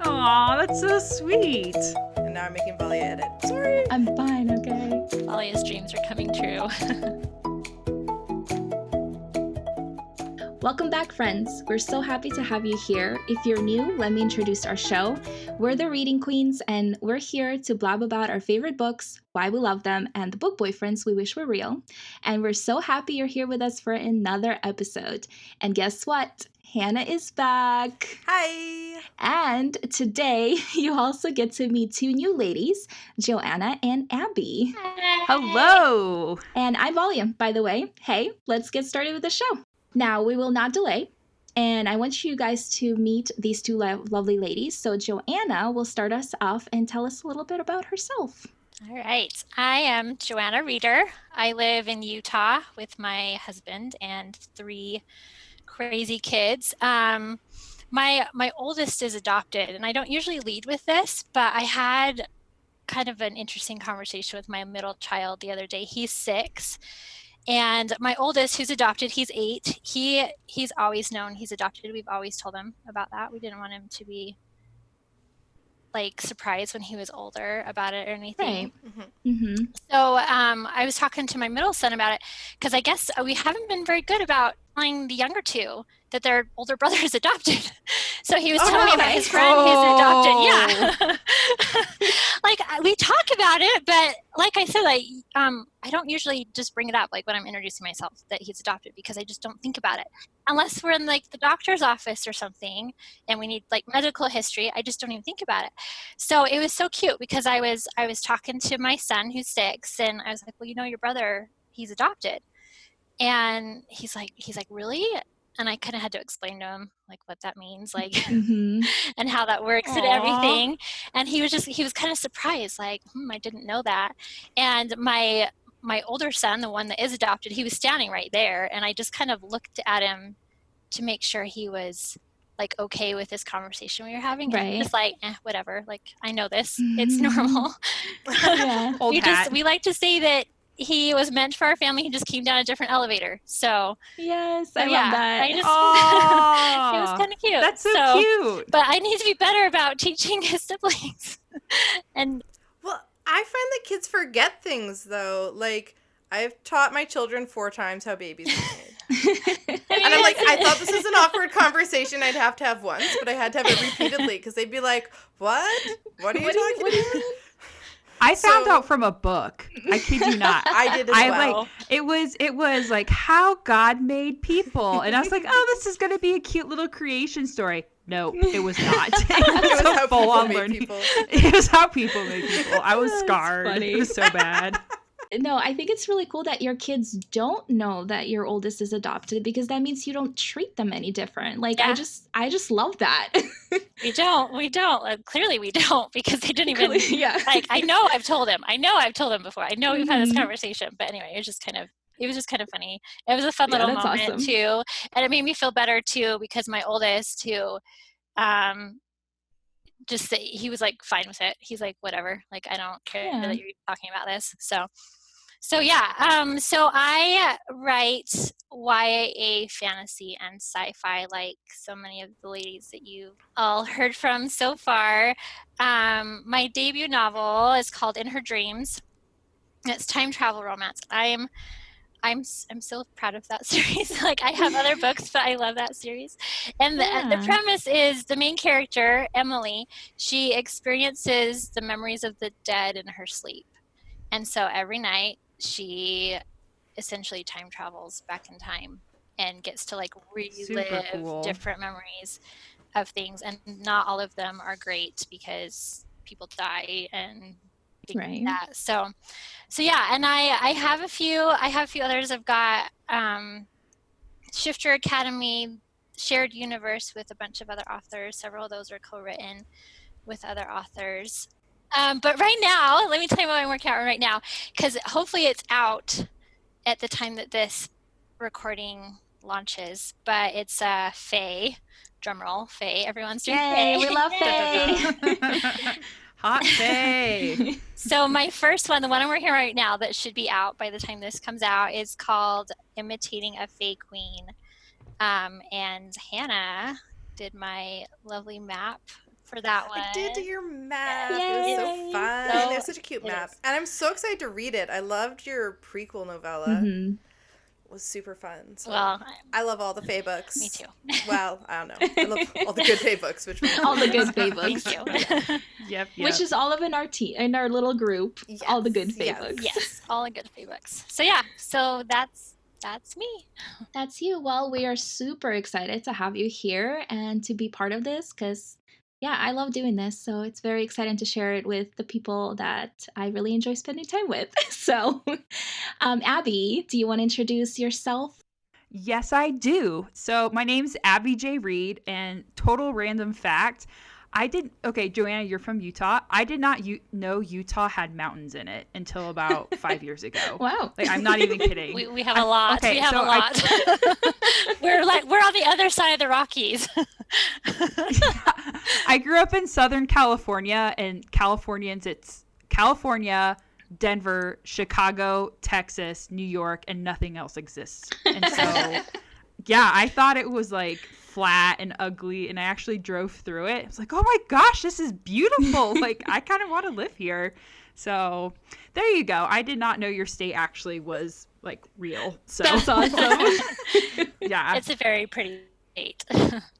Aw, that's so sweet. And now I'm making Valia edit. Sorry. I'm fine, okay. Valia's dreams are coming true. Welcome back, friends. We're so happy to have you here. If you're new, let me introduce our show. We're the Reading Queens, and we're here to blab about our favorite books, why we love them, and the book boyfriends we wish were real. And we're so happy you're here with us for another episode. And guess what? Hannah is back. Hi. And today, you also get to meet two new ladies, Joanna and Abby. Hello. And I'm Valia, by the way. Hey, let's get started with the show. Now, we will not delay, and I want you guys to meet these two lovely ladies. So Joanna will start us off and tell us a little bit about herself. All right. I am Joanna Reeder. I live in Utah with my husband and 3 crazy kids. My oldest is adopted, and I don't usually lead with this, but I had kind of an interesting conversation with my middle child the other day. He's 6. And my oldest, who's adopted, he's 8. He's always known he's adopted. We've always told him about that. We didn't want him to be like surprised when he was older about it or anything. Right. Mm-hmm. So I was talking to my middle son about it because I guess we haven't been very good about telling the younger 2 that their older brother is adopted. So he was telling me about his friend who's adopted. Yeah. Like we talk about it, but like I said, I don't usually just bring it up like when I'm introducing myself that he's adopted because I just don't think about it. Unless we're in like the doctor's office or something and we need like medical history, I just don't even think about it. So it was so cute because I was talking to my son who's 6 and I was like, well, you know, your brother, he's adopted. And he's like, really? And I kind of had to explain to him like what that means, like, Mm-hmm. and how that works and everything. And he was kind of surprised, like, I didn't know that. And my older son, the one that is adopted, he was standing right there. And I just kind of looked at him to make sure he was like okay with this conversation we were having. Right. And just like, whatever. Like, I know this. It's normal. Yeah. We like to say that he was meant for our family. He just came down a different elevator. So Yes, I love that. It was kind of cute. That's so cute. But I need to be better about teaching his siblings. And Well, I find that kids forget things, though. Like, I've taught my children 4 times how babies are made. And I'm like, I thought this was an awkward conversation I'd have to have once, but I had to have it repeatedly because they'd be like, what? What are you talking about? I found out from a book. I kid you not. I did as well. Like it was like how God made people, and I was like, oh, this is gonna be a cute little creation story. No, it was not. It was how people made people. It was how people made people. I was That's scarred. funny. It was so bad. No, I think it's really cool that your kids don't know that your oldest is adopted because that means you don't treat them any different. Like, Yeah. I just love that. we don't. Clearly we don't because they didn't even, Yeah. like, I know I've told him before. I know we've had this Mhm. conversation, but anyway, it was just kind of funny. It was a fun little that's moment awesome. too. And it made me feel better too because my oldest who, just say he was like fine with it. He's like, whatever, like I don't care Yeah. that you're talking about this. So yeah, so I write YA fantasy and sci-fi like so many of the ladies that you've all heard from so far. My debut novel is called In Her Dreams. It's time travel romance. I'm so proud of that series. Like I have other books, but I love that series. And the premise is the main character, Emily, she experiences the memories of the dead in her sleep. And so every night she essentially time travels back in time and gets to like relive cool. different memories of things. And not all of them are great because people die and things Right. like that. So yeah, and I have a few others. I've got Shifter Academy, Shared Universe with a bunch of other authors. Several of those are co-written with other authors. But right now, let me tell you what I'm working on right now, because hopefully it's out at the time that this recording launches. But it's Faye, drumroll, Faye. Everyone's doing Yay, Faye. we love Faye. Hot Faye. So my first one, the one we're here right now that should be out by the time this comes out, is called Imitating a Fae Queen. And Hannah did my lovely map for that one. I did do your map. Yay. It was so fun. So it was such a cute map. is. And I'm so excited to read it. I loved your prequel novella. Mm-hmm. It was super fun. So Well, I love all the Fae books. me too. Well, I don't know. I love all the good Fae books, which All the good Fae books. Thank you. Yep. Which is all of in our little group. All the good Fae Yes. books. Yes, all the good Fae books. So yeah, so that's me. That's you. Well, we are super excited to have you here and to be part of this because, yeah, I love doing this. So it's very exciting to share it with the people that I really enjoy spending time with. So, Abby, do you want to introduce yourself? Yes, I do. So my name's Abby J. Reed, and total random fact, okay, Joanna, you're from Utah. I did not know Utah had mountains in it until about 5 years ago. Wow. Like, I'm not even kidding. We have a lot. okay, we have so a lot. we're on the other side of the Rockies. I grew up in Southern California, and Californians, it's California, Denver, Chicago, Texas, New York, and nothing else exists. And so, yeah, I thought it was like flat and ugly, and I actually drove through it. I was like, oh my gosh, this is beautiful. Like, I kind of want to live here. So there you go. I did not know your state actually was like real. So That's awesome. yeah. It's a very pretty state.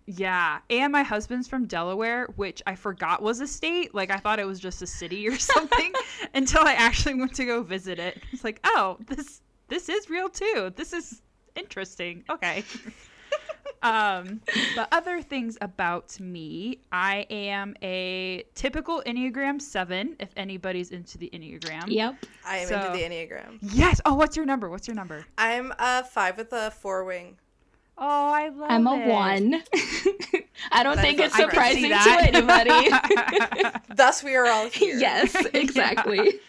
Yeah. And my husband's from Delaware, which I forgot was a state. Like, I thought it was just a city or something until I actually went to go visit it. It's like, oh, this is real too. This is interesting. Okay. But other things about me, I am a typical Enneagram 7, if anybody's into the Enneagram. Yep. I am into the Enneagram. Yes. Oh, what's your number? I'm a 5 with a 4 wing. Oh, I love I'm a it. 1. I don't think it's I can surprising see to that. anybody. Thus, we are all here. Yes, exactly.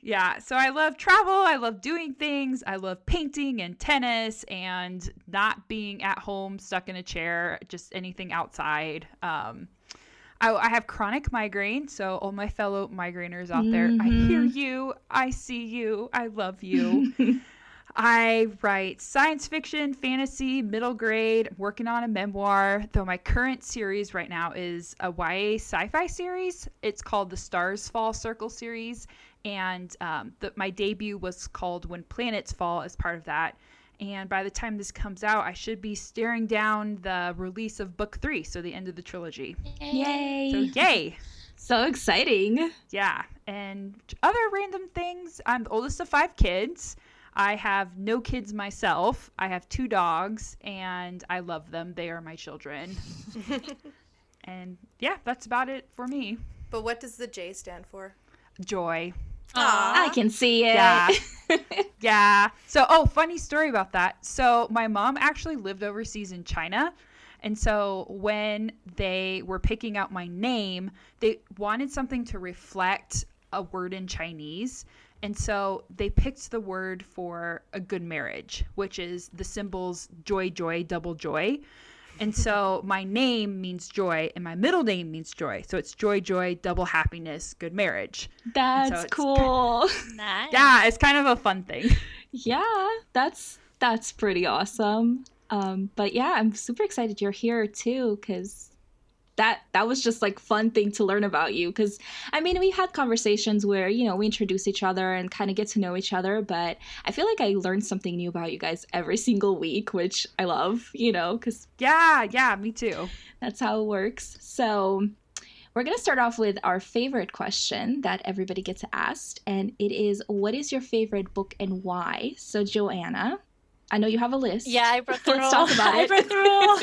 Yeah, so I love travel, I love doing things, I love painting and tennis and not being at home stuck in a chair, just anything outside. I have chronic migraine, so all my fellow migraineurs out there, I hear you, I see you, I love you. I write science fiction, fantasy, middle grade, working on a memoir, though my current series right now is a YA sci-fi series. It's called the Stars Fall Circle series, and my debut was called When Planets Fall as part of that. And by the time this comes out, I should be staring down the release of book 3, so the end of the trilogy. Yay. So yay! So exciting. Yeah, and other random things. I'm the oldest of 5 kids. I have no kids myself. I have 2 dogs, and I love them. They are my children. And yeah, that's about it for me. But what does the J stand for? Joy. I can see it. Yeah. Yeah. So, funny story about that. So my mom actually lived overseas in China. And so when they were picking out my name, they wanted something to reflect a word in Chinese. And so they picked the word for a good marriage, which is the symbols joy, joy, double joy. And so my name means joy and my middle name means joy. So it's joy, joy, double happiness, good marriage. That's So cool. Nice. Yeah, it's kind of a fun thing. Yeah, that's pretty awesome. But yeah, I'm super excited you're here too, because that was just like fun thing to learn about you. Because I mean, we had conversations where, you know, we introduce each other and kind of get to know each other, but I feel like I learned something new about you guys every single week, which I love, you know, because Yeah, me too. that's how it works. So we're going to start off with our favorite question that everybody gets asked, and it is, what is your favorite book and why? So Joanna, I know you have a list. Yeah, I broke the rule. Let's talk about it. I broke the rule.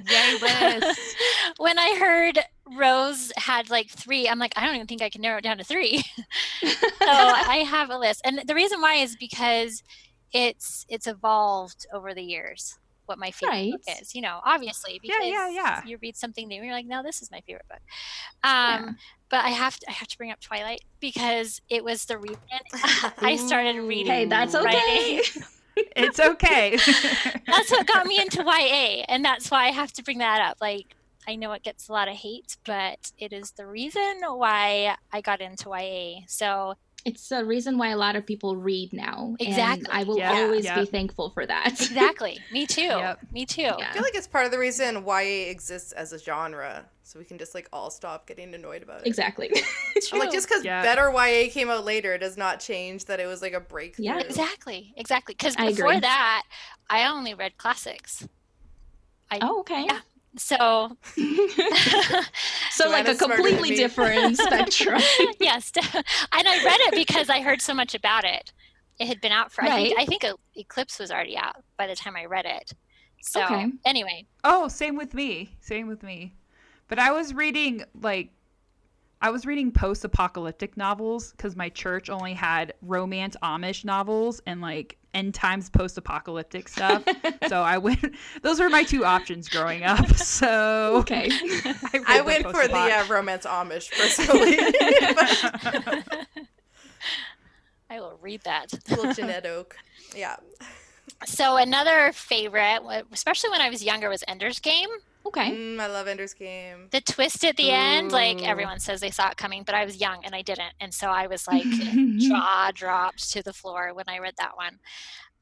Yay, list. When I heard Rose had like 3, I'm like, I don't even think I can narrow it down to 3. So I have a list. And the reason why is because it's evolved over the years, what my favorite book is, you know, obviously, because Yeah. you read something new and you're like, no, this is my favorite book. Yeah. But I have to bring up Twilight because it was the reason I started reading. Hey, that's okay. It's okay. That's what got me into YA, and that's why I have to bring that up. Like, I know it gets a lot of hate, but it is the reason why I got into YA. So it's the reason why a lot of people read now. Exactly. And I will Yeah. always Yeah. be thankful for that. exactly. Me too. Yep. Me too. Yeah. I feel like it's part of the reason YA exists as a genre, so we can just like all stop getting annoyed about it. Exactly. I'm like, just because Yeah. better YA came out later does not change that it was like a breakthrough. Yeah. Exactly. Because I before agree. that, I only read classics. Oh, okay. Yeah. So So like a Joanna's smarter than completely me. different spectrum. yes, and I read it because I heard so much about it. It had been out for Right. I think Eclipse was already out by the time I read it. So Okay. anyway, Oh, same with me. But I was reading post-apocalyptic novels because my church only had romance Amish novels and like end times post-apocalyptic stuff. So those were my two options growing up. So Okay. I went for the romance Amish personally. But I will read that. little Jeanette Oak. Yeah. So another favorite, especially when I was younger, was Ender's Game. Okay. I love Ender's Game. The twist at the end, like Ooh. everyone says they saw it coming, but I was young and I didn't. And so I was like jaw dropped to the floor when I read that one.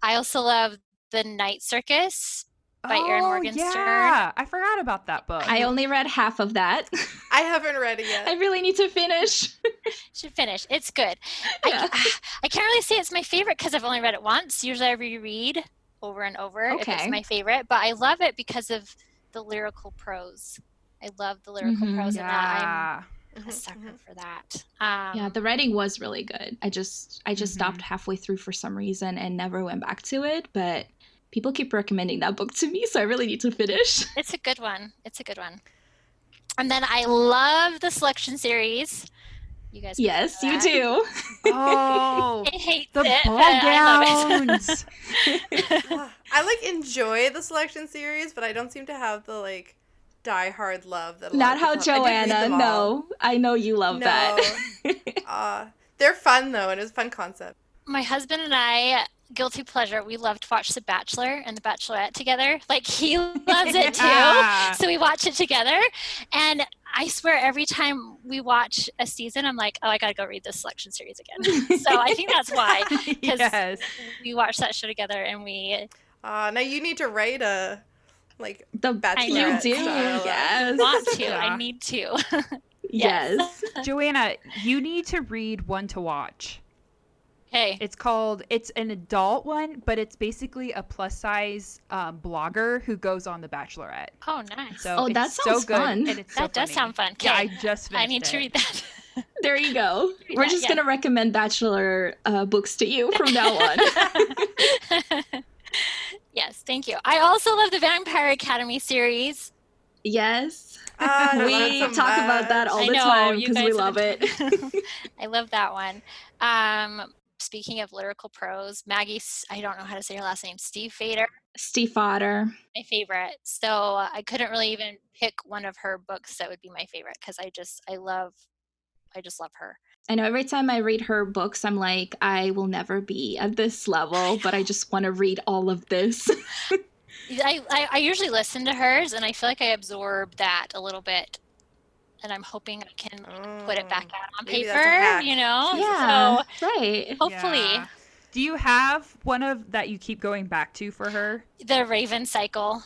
I also love The Night Circus by Erin Morgenstern. Yeah, I forgot about that book. I only read half of that. I haven't read it yet. I really need to finish. Should finish. It's good. Yeah. I can't really say it's my favorite because I've only read it once. Usually I reread over and over if it's Okay. my favorite, but I love it because of the lyrical prose. I love the lyrical prose in that. yeah. I'm a sucker for that. Yeah, the writing was really good. I just stopped halfway through for some reason and never went back to it, but people keep recommending that book to me, so I really need to finish. It's a good one. And then I love the selection series. You guys Yes, know you that. do. Oh, I hate the it, ball but I love it. gowns. I like enjoy the selection series, but I don't seem to have the like die-hard love that a lot Not of how people have. I did read Joanna, them all. no. I know you love that. They're fun though, and it's a fun concept. My husband and I, guilty pleasure, we love to watch The Bachelor and The Bachelorette together. Like, he loves it Yeah. too. So we watch it together. And I swear every time we watch a season, I'm like, oh, I got to go read this selection series again. So I think that's why. Because Yes. we watch that show together and we Now you need to write a like The Bachelorette you do, style. yes. want to. Yeah. I need to. Yes. Joanna, you need to read One to Watch. Hey. It's an adult one, but it's basically a plus size blogger who goes on The Bachelorette. Oh, nice. So Oh, that it's so sounds good, fun. and it's so That does funny. sound fun. Yeah, I Okay. just finished I need to it. read that. There you go. Read We're that, just yeah. going to recommend Bachelor books to you from now on. Yes, thank you. I also love the Vampire Academy series. Yes. I love We it so talk about that much. all I the know, time you because we guys love have it. I love that one. Speaking of lyrical prose, Maggie, I don't know how to say her last name, Steve Fader, Steve Fodder. my favorite. So I couldn't really even pick one of her books that would be my favorite because I just love her. I know every time I read her books, I'm like, I will never be at this level, but I just want to read all of this. I usually listen to hers and I feel like I absorb that a little bit. And I'm hoping I can put it back out on Maybe paper, that's a hack. you know? Yeah, So right. hopefully Yeah. Do you have one of that you keep going back to for her? the Raven Cycle.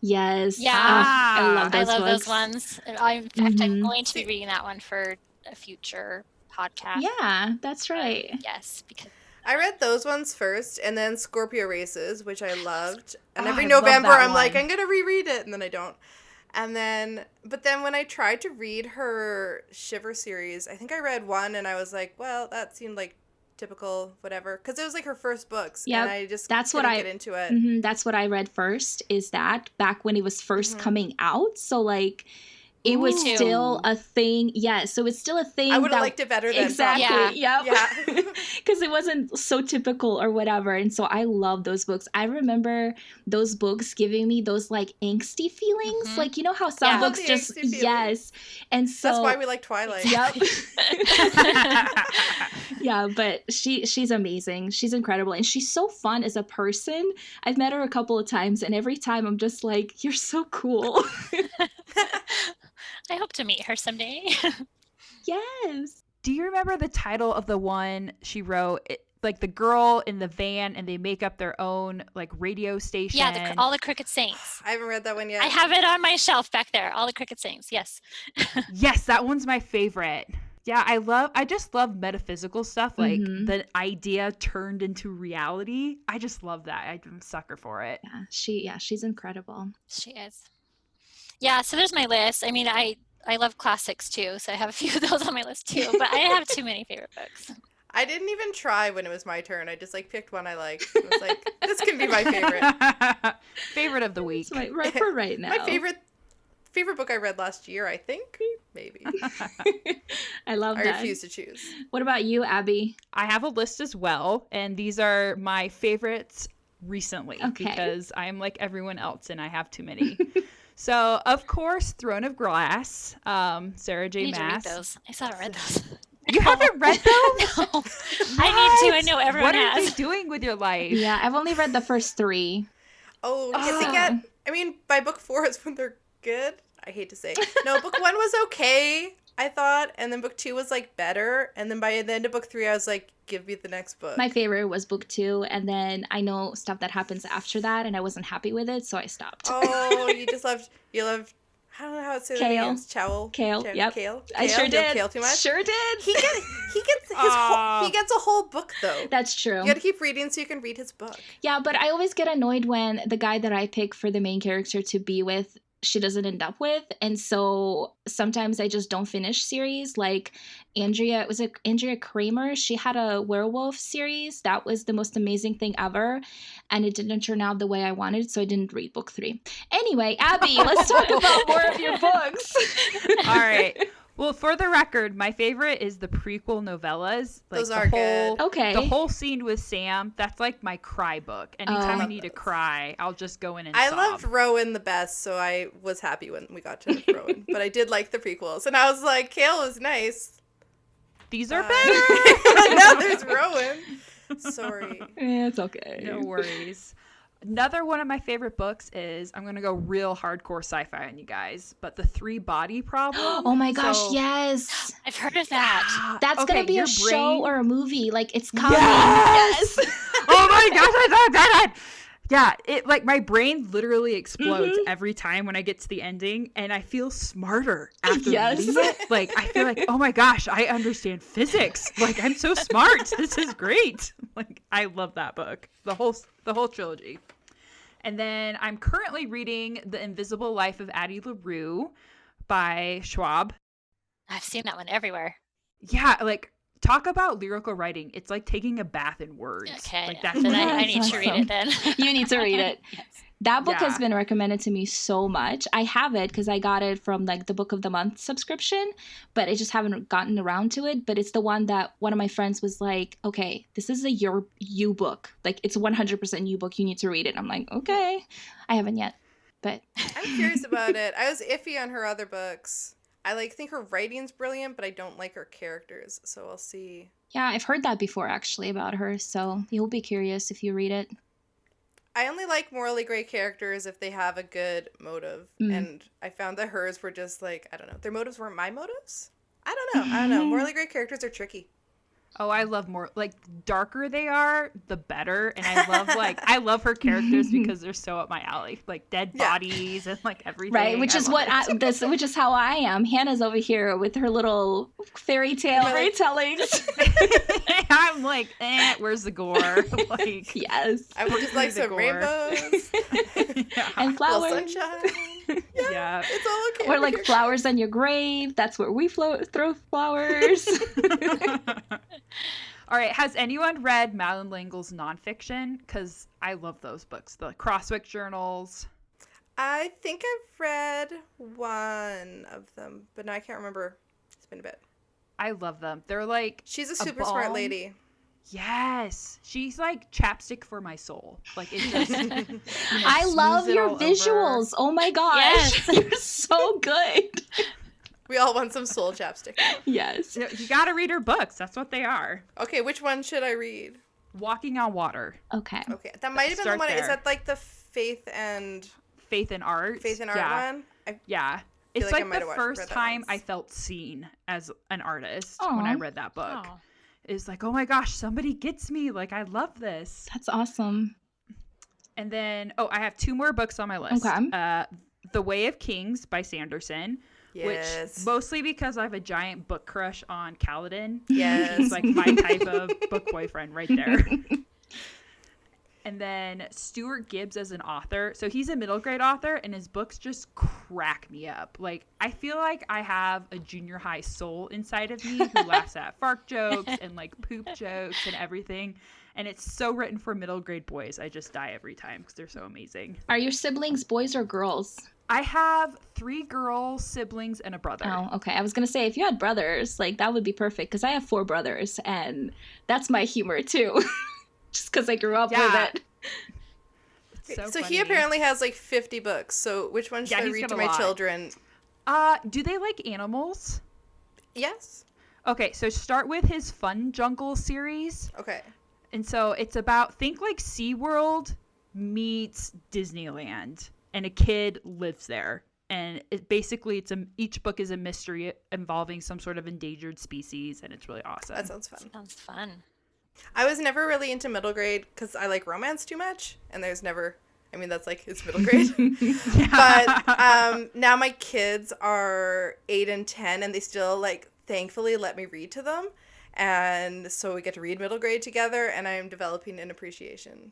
Yes. Yeah. I love I those love books. those ones. In fact, I'm Mhm. going to be reading that one for a future podcast. Yeah, that's right. Yes, because I read those ones first, and then Scorpio Races, which I loved. And Oh, every I love November, that I'm like, one. I'm gonna reread it, and then I don't. But then when I tried to read her Shiver series, I think I read one, and I was like, well, that seemed like typical, whatever, because it was like her first books, Yep, and I just that's what couldn't I- get into it. Mhm, that's what I read first, is that back when it was first coming out. So, like, it was Ooh. still a thing. Yeah, so it's still a thing. I would have that- liked it better than Exactly. Yeah. Yep. Yeah. Because it wasn't so typical or whatever. And so I love those books. I remember those books giving me those like angsty feelings. Mhm. Like, you know how some Yeah. books The just, angsty feelings. yes. And so, That's why we like Twilight. yep. Yeah, but she's amazing. She's incredible. And she's so fun as a person. I've met her a couple of times, and every time I'm just like, you're so cool. I hope to meet her someday. Yes. Do you remember the title of the one she wrote? Like the girl in the van, and they make up their own like radio station. Yeah, all the Crooked Saints. I haven't read that one yet. I have it on my shelf back there. All the Crooked Saints. Yes. Yes, that one's my favorite. Yeah, I just love metaphysical stuff, like the idea turned into reality. I just love that. I'm a sucker for it. Yeah, she's incredible. She is. Yeah, so there's my list. I mean, I love classics too, so I have a few of those on my list too, but I have too many favorite books. I didn't even try when it was my turn. I just like picked one I liked. I was like, this can be my favorite. Favorite of the week. Right for right now. My favorite book I read last year, I think. Maybe. I love that. I refuse to choose. What about you, Abby? I have a list as well, and these are my favorites recently because I'm like everyone else and I have too many. So, of course, Throne of Glass, Sarah J. Maas. I need to read those. I thought I read those. You haven't read those? No. I need to. I know everyone has. What are you doing with your life? Yeah, I've only read the first 3. I mean, by book 4 is when they're good. I hate to say. No, book 1 was okay, I thought, and then book 2 was like better, and then by the end of book 3 I was like, give me the next book. My favorite was book 2, and then I know stuff that happens after that, and I wasn't happy with it, so I stopped. Oh, you loved I don't know how to say Kale. the names. Kale. Yep. Kale. I sure You love did. Kale too much. Sure did. He gets a whole book though. That's true. You got to keep reading so you can read his book. Yeah, but I always get annoyed when the guy that I pick for the main character to be with, she doesn't end up with, and so sometimes I just don't finish series. Like Andrea Kramer? She had a werewolf series that was the most amazing thing ever, and it didn't turn out the way I wanted, so I didn't read book 3. Anyway, Abby, let's talk about more of your books. All right. Well, for the record, my favorite is the prequel novellas. Like Those are good. Okay. The whole scene with Sam, that's like my cry book. Anytime I need to cry, I'll just go in and I sob. loved Rowan the best, so I was happy when we got to Rowan. But I did like the prequels. And I was like, Kale was nice. These are better. Now there's Rowan. Sorry. Yeah, it's okay. No worries. Another one of my favorite books is, I'm going to go real hardcore sci-fi on you guys, but The 3-Body Problem. Oh my gosh, yes. I've heard of that. That's going to be a show or a movie. Like, it's coming. Yes! Oh my gosh, I thought that. Yeah, it like my brain literally explodes every time when I get to the ending, and I feel smarter after reading it. Like, I feel like, oh my gosh, I understand physics. Like, I'm so smart. This is great. Like, I love that book. The whole trilogy. And then I'm currently reading The Invisible Life of Addie LaRue by Schwab. I've seen that one everywhere. Yeah, like, talk about lyrical writing. It's like taking a bath in words. Okay, like then I need to read it then. You need to read it. Yes. That book has been recommended to me so much. I have it because I got it from like the Book of the Month subscription, but I just haven't gotten around to it. But it's the one that one of my friends was like, okay, this is you book. Like, it's 100% you book. You need to read it. I'm like, okay. I haven't yet, but I'm curious about it. I was iffy on her other books. I think her writing's brilliant, but I don't like her characters, so I'll see. Yeah, I've heard that before actually about her, so you'll be curious if you read it. I only like morally gray characters if they have a good motive, and I found that hers were just like, I don't know, their motives weren't my motives? I don't know. Morally gray characters are tricky. Oh, I love more, like, darker they are, the better. And I love her characters because they're so up my alley. Like, dead bodies and, like, everything. Right, which is which is how I am. Hannah's over here with her little fairy tale retellings. I'm like, where's the gore? Like, yes. I would just like some rainbows. And flowers. Sunshine. Yeah, it's all okay. Or like flowers on your grave. That's where we throw flowers. All right. Has anyone read Madeline L'Engle's nonfiction? Because I love those books. The Crosswick journals. I think I've read one of them, but now I can't remember. It's been a bit. I love them. They're like... She's a super smart lady. Yes. She's like chapstick for my soul. Like, it just... I love your visuals. Over. Oh my gosh. Yes. They're so good. We all want some soul chapstick. Yes. You gotta read her books. That's what they are. Okay, which one should I read? Walking on Water. Okay. That might have been the one. Is that like the Faith and Art? Faith and Art one? Yeah. It's like I like might the have first read that time I once. felt seen as an artist Aw. when I read that book. Oh. It's like, oh my gosh, somebody gets me. Like, I love this. That's awesome. And then, I have 2 more books on my list. Okay. The Way of Kings by Sanderson, Yes. which mostly because I have a giant book crush on Kaladin. Yes. He's like my type of book boyfriend right there. And then Stuart Gibbs as an author. So he's a middle grade author, and his books just crack me up. Like, I feel like I have a junior high soul inside of me who laughs at fart jokes and like poop jokes and everything. And it's so written for middle grade boys. I just die every time because they're so amazing. Are your siblings boys or girls? I have 3 girl siblings and a brother. Oh, okay. I was going to say, if you had brothers, like, that would be perfect, because I have 4 brothers, and that's my humor, too. Just because I grew up with it. So he apparently has like 50 books. So which one should I read to my children? Do they like animals? Yes. Okay, so start with his Fun Jungle series. Okay. And so it's about, think like SeaWorld meets Disneyland, and a kid lives there. And each book is a mystery involving some sort of endangered species, and it's really awesome. That sounds fun. Sounds fun. I was never really into middle grade because I like romance too much, and there's never, that's like, it's middle grade. But now my kids are 8 and 10, and they still, like, thankfully let me read to them. And so we get to read middle grade together, and I'm developing an appreciation.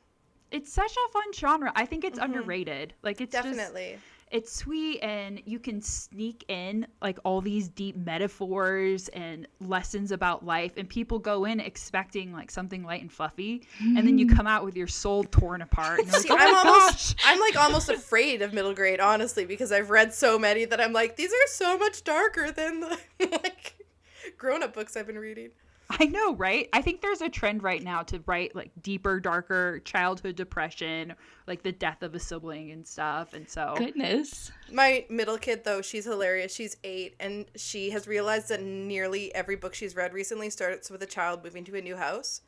It's such a fun genre. I think it's underrated. Like, it's definitely. It's sweet, and you can sneak in like all these deep metaphors and lessons about life, and people go in expecting like something light and fluffy, and then you come out with your soul torn apart. And you're like, I'm like almost afraid of middle grade, honestly, because I've read so many that I'm like, these are so much darker than the like grown-up books I've been reading. I know, right? I think there's a trend right now to write like deeper, darker childhood depression, like the death of a sibling and stuff. And so, goodness. My middle kid, though, she's hilarious. She's 8, and she has realized that nearly every book she's read recently starts with a child moving to a new house.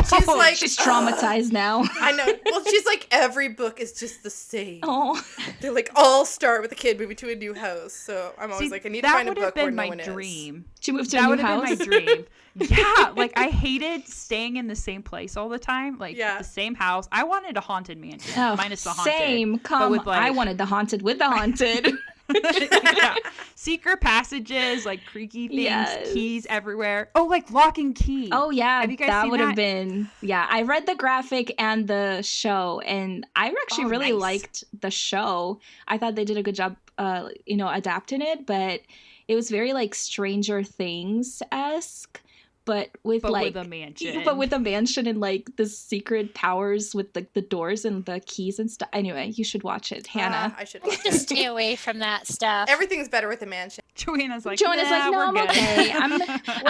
She's like, she's traumatized now. I know. Well, she's like, every book is just the same. Oh, they like all start with a kid moving to a new house. So I'm always like, I need to find a book where no one is. That would have been my dream. She moved to a new house. That would have been my dream. Yeah, like I hated staying in the same place all the time, like the same house. I wanted a haunted mansion, minus the haunted. Same, I wanted the haunted with the haunted. Yeah. Secret passages, like creaky things, keys everywhere. Oh, like lock and key. Oh yeah, that would have been. Yeah, I read the graphic and the show, and I actually really liked the show. I thought they did a good job, adapting it, but it was very like Stranger Things-esque. But with a mansion. But with a mansion and like the secret powers with the doors and the keys and stuff. Anyway, you should watch it, Hannah. I should watch it. Just stay away from that stuff. Everything's better with a mansion. Joanna's like, no, I'm okay. I'm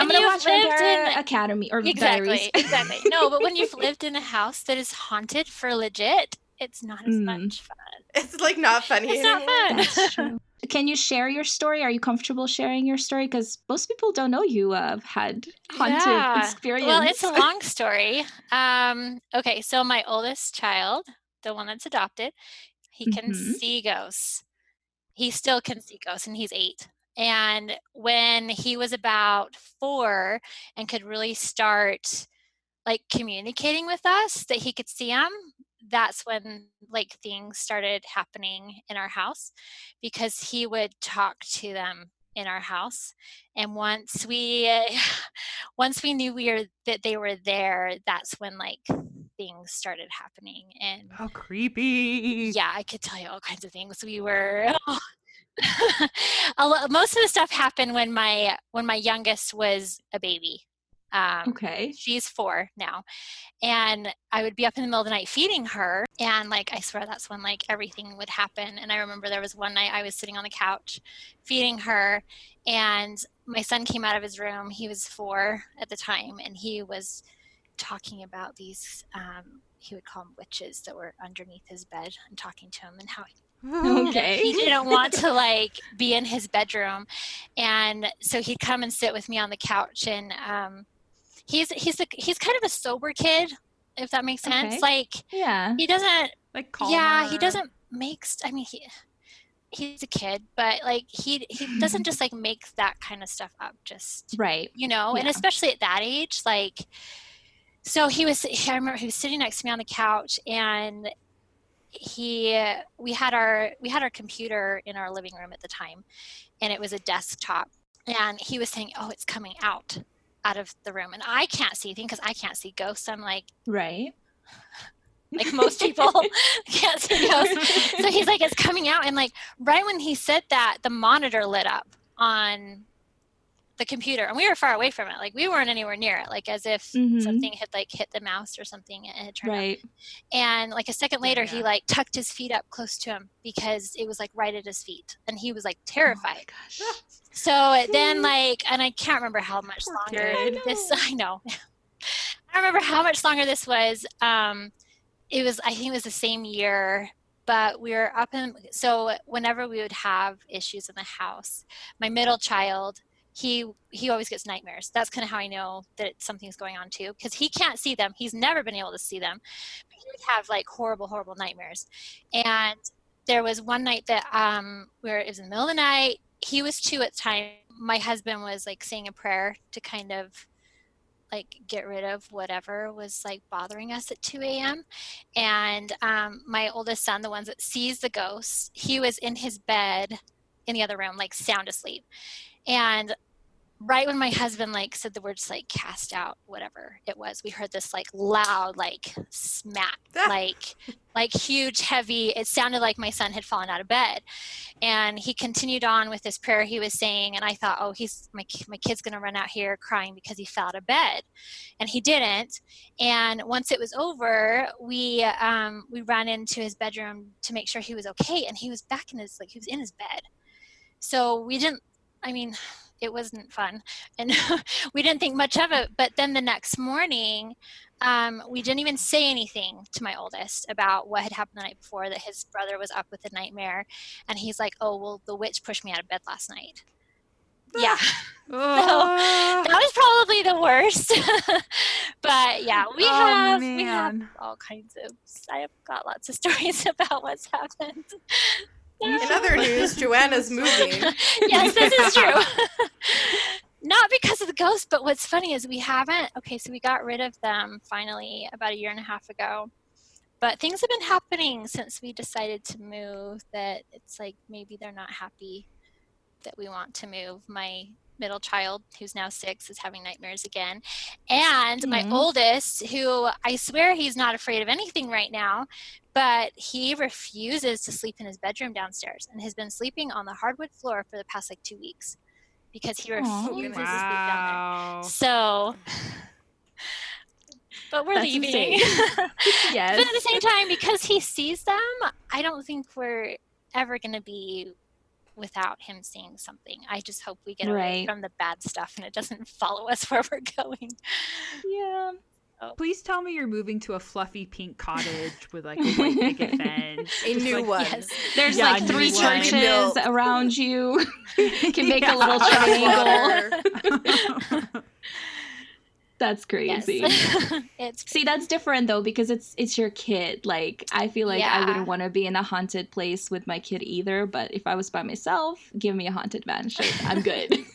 gonna watch Vampire Academy or Diaries. Exactly. No, but when you've lived in a house that is haunted for legit, it's not as much fun. It's like not funny. It's not fun. That's true. Can you share your story? Are you comfortable sharing your story? Because most people don't know you have had haunted experience. Well, it's a long story. Okay, so my oldest child, the one that's adopted, he can see ghosts. He still can see ghosts, and he's 8. And when he was about 4 and could really start like communicating with us that he could see them, that's when like things started happening in our house, because he would talk to them in our house. And once we knew that they were there, that's when like things started happening. And how creepy. Yeah, I could tell you all kinds of things. We were most of the stuff happened when my youngest was a baby. Okay. She's 4 now. And I would be up in the middle of the night feeding her. And like, I swear that's when like everything would happen. And I remember there was one night I was sitting on the couch feeding her, and my son came out of his room. He was 4 at the time. And he was talking about these, he would call them witches that were underneath his bed, and talking to him and how he didn't want to like be in his bedroom. And so he'd come and sit with me on the couch, and, he's kind of a sober kid, if that makes sense. Okay. Like, he doesn't like calmer. he doesn't make. he's a kid, but like he doesn't just like make that kind of stuff up, just Right. and especially at that age, like, so I remember he was sitting next to me on the couch, and we had our computer in our living room at the time, and it was a desktop, and he was saying, oh, it's coming out of the room, and I can't see anything because I can't see ghosts. I'm like, right, like most people can't see ghosts. So he's like, it's coming out, and like right when he said that, the monitor lit up on the computer, and we were far away from it, like we weren't anywhere near it, like as if something had like hit the mouse or something and it turned right on. And like a second later, he like tucked his feet up close to him because it was like right at his feet, and he was like terrified. So then like, and I can't remember how much longer this I don't remember how much longer this was. It was, I think it was the same year, but we were up in, so whenever we would have issues in the house, my middle child, he always gets nightmares. That's kind of how I know that something's going on too, because he can't see them. He's never been able to see them. But he would have like horrible, horrible nightmares. And there was one night that where it was in the middle of the night. He was 2 at the time. My husband was like saying a prayer to kind of like get rid of whatever was like bothering us at 2 a.m. And my oldest son, the one that sees the ghosts, he was in his bed in the other room, like sound asleep. And right when my husband like said the words like cast out, whatever it was, we heard this like loud like smack, like huge, heavy. It sounded like my son had fallen out of bed. And he continued on with this prayer he was saying, and I thought, oh, my kid's gonna run out here crying because he fell out of bed, and he didn't. And once it was over, we ran into his bedroom to make sure he was okay, and he was back in his he was in his bed. So we didn't. I mean, it wasn't fun, and we didn't think much of it. But then the next morning, we didn't even say anything to my oldest about what had happened the night before, that his brother was up with a nightmare. And he's like, oh, well, the witch pushed me out of bed last night. Yeah. So that was probably the worst. But yeah, we have all kinds of, I've got lots of stories about what's happened. In other news, Joanna's moving. Yes, this is true. Not because of the ghost, but what's funny is we got rid of them finally about 1.5 years ago. But things have been happening since we decided to move that it's like maybe they're not happy that we want to move. My middle child, who's now 6, is having nightmares again. And my oldest, who I swear he's not afraid of anything right now, but he refuses to sleep in his bedroom downstairs and has been sleeping on the hardwood floor for the past like 2 weeks because he refuses to sleep down there. So, but we're leaving. Yes. But at the same time, because he sees them, I don't think we're ever going to be without him seeing something. I just hope we get away from the bad stuff and it doesn't follow us where we're going. Yeah. Oh. Please tell me you're moving to a fluffy pink cottage with like a white picket fence. A new one. Yes. There's like 3 churches around you. You can make a little triangle. That's crazy. Yes. See, that's different though, because it's your kid. Like, I feel like I wouldn't want to be in a haunted place with my kid either, but if I was by myself, give me a haunted mansion. I'm good.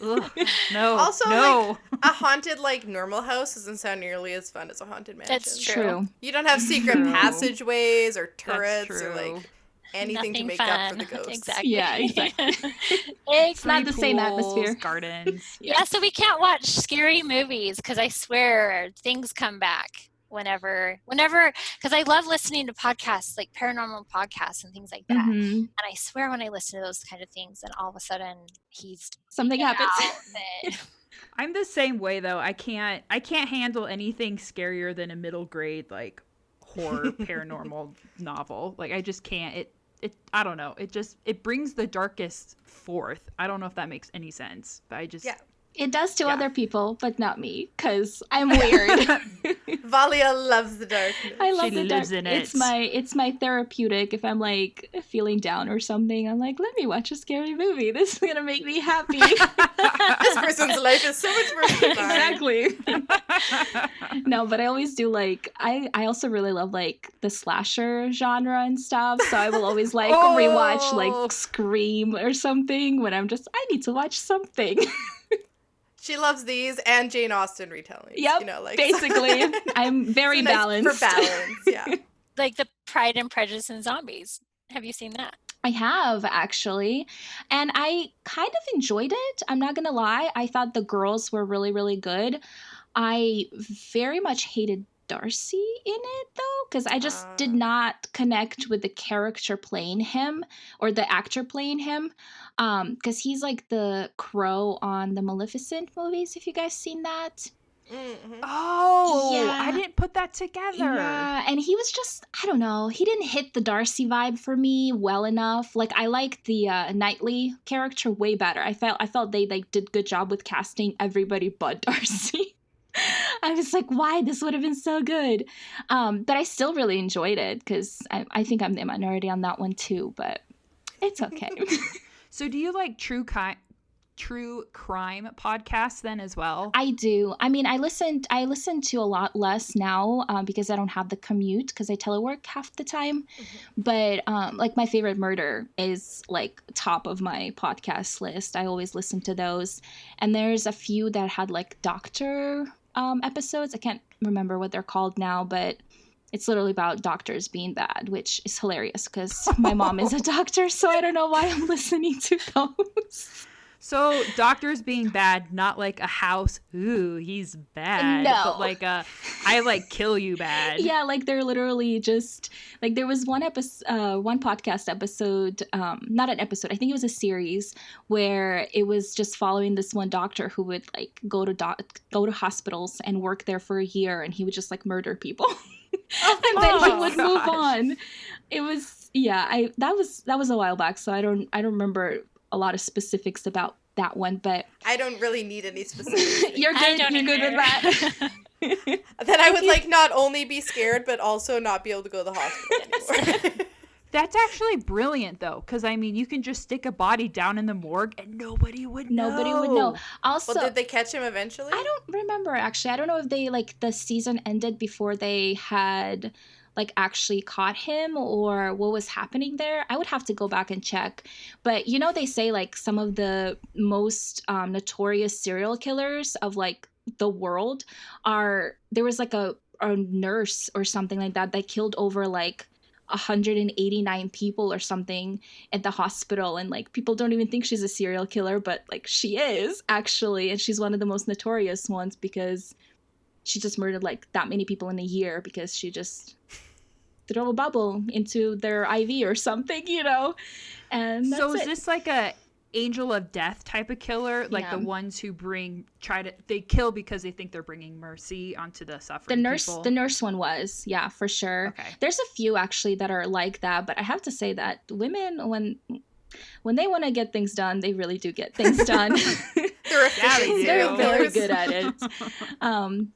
No. Also, like, a haunted like normal house doesn't sound nearly as fun as a haunted mansion. That's true. You don't have secret passageways or turrets or like anything Nothing to make fun. up for the ghosts. Exactly. Yeah, exactly. It's not the same atmosphere. Gardens. Yeah, so we can't watch scary movies because I swear things come back whenever, because I love listening to podcasts, like paranormal podcasts and things like that. Mm-hmm. And I swear when I listen to those kind of things, then all of a sudden something happens. I'm the same way though. I can't handle anything scarier than a middle grade like horror paranormal novel. Like I just can't. It I don't know. It brings the darkest forth. I don't know if that makes any sense, but I just It does to other people, but not me, because I'm weird. Valia loves the dark. I love the dark. Lives in it. It's my therapeutic. If I'm like feeling down or something, I'm like, let me watch a scary movie. This is gonna make me happy. This person's life is so much worse than mine. Exactly. No, but I always do like I also really love like the slasher genre and stuff. So I will always like rewatch like Scream or something when I'm just I need to watch something. She loves these and Jane Austen retellings. Yep, You know, like basically. I'm very nice balanced. for balance, yeah. Like the Pride and Prejudice and Zombies. Have you seen that? I have, actually. And I kind of enjoyed it. I'm not going to lie. I thought the girls were really, really good. I very much hated Darcy in it, though, because I just did not connect with the character playing him or the actor playing him. Because he's like the crow on the Maleficent movies, if you guys seen that. Mm-hmm. Oh, Yeah. I didn't put that together. Yeah, and he was just, I don't know, he didn't hit the Darcy vibe for me well enough. Like, I liked the Knightley character way better. I felt they like did good job with casting everybody but Darcy. I was like, why? This would have been so good. But I still really enjoyed it because I think I'm the minority on that one too, but it's okay. So do you like true crime podcasts then as well? I do. I mean, I listen to a lot less now because I don't have the commute because I telework half the time. Mm-hmm. But like my favorite murder is like top of my podcast list. I always listen to those. And there's a few that had like doctor episodes. I can't remember what they're called now, but it's literally about doctors being bad, which is hilarious because my mom is a doctor, so I don't know why I'm listening to those. So doctors being bad, not like a house, ooh, he's bad. No. But like a, I like kill you bad. Yeah, like they're literally just, like there was one podcast episode, not an episode, I think it was a series where it was just following this one doctor who would like go to hospitals and work there for a year and he would just like murder people. And then he would move on. It was, yeah, that was a while back, so I don't remember a lot of specifics about that one, but I don't really need any specifics. You're good with that. Then I would like not only be scared, but also not be able to go to the hospital anymore. That's actually brilliant, though, because, I mean, you can just stick a body down in the morgue and nobody would know. Also, well, did they catch him eventually? I don't remember, actually. I don't know if they, like, the season ended before they had, like, actually caught him or what was happening there. I would have to go back and check. But, you know, they say, like, some of the most notorious serial killers of, like, the world there was, like, a nurse or something like that killed over, like, 189 people or something at the hospital, and like people don't even think she's a serial killer, but like she is actually, and she's one of the most notorious ones because she just murdered like that many people in a year because she just threw a bubble into their IV or something, you know. And that's so is it. This like a angel of death type of killer, like the ones who they kill because they think they're bringing mercy onto the suffering people? The nurse one was, yeah, for sure. Okay. There's a few actually that are like that, but I have to say that women, when they want to get things done, they really do get things done. They're very good at it.